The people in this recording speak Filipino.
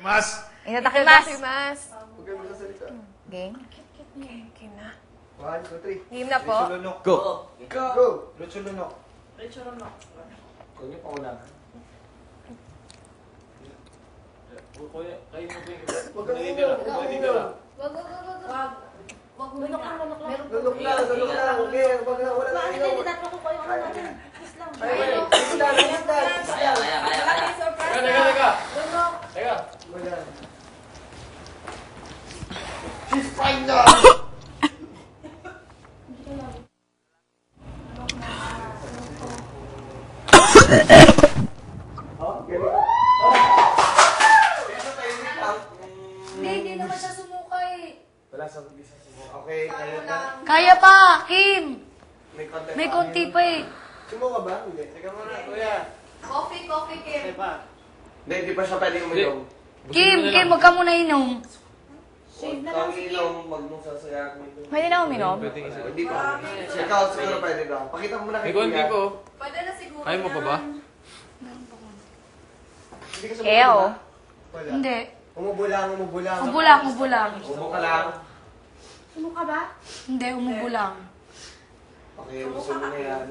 Itadakimasu. Huwag kayo magsasalita. Game? Game na. 1, 2, 3. Game na po. Go! Go! Luchulunok. Huwag niyo paulan. Kuya, kayo mo ba yung... Huwag ka uminom. Huwag ka uminom. Lunok lang. Lulok lang. Okay, wag na. Wala na inom. Tatlo ko kayo. Ano natin? Please lang. Ay, Teka! wala. She's fine na! Hindi naman siya sumukay. Wala sa mag-isa sa mga. Okay, kaya na. Kaya pa, Kim! May pa. konti pa eh. Sumo ka ba? Hindi. Teka muna, kuya. Coffee, Kim. Hindi, hindi pa siya pwede uminom. Kim, wag ka muna inom. Shave na lang Ang si Kim. inom, wag mong sasayak mo ito. Pwede na uminom? Hindi pa. Ikaw, siguro pwede ka. Pakita mo muna kay May konti po. Pwede na siguro. Kaya mo pa ba? Hindi ka Eh, oh. Wala. Hindi. Umubo lang. Ubo lang. Umubo ka lang. Sumuka ba? Hindi, umubo lang. Okay, gusto mo na yan.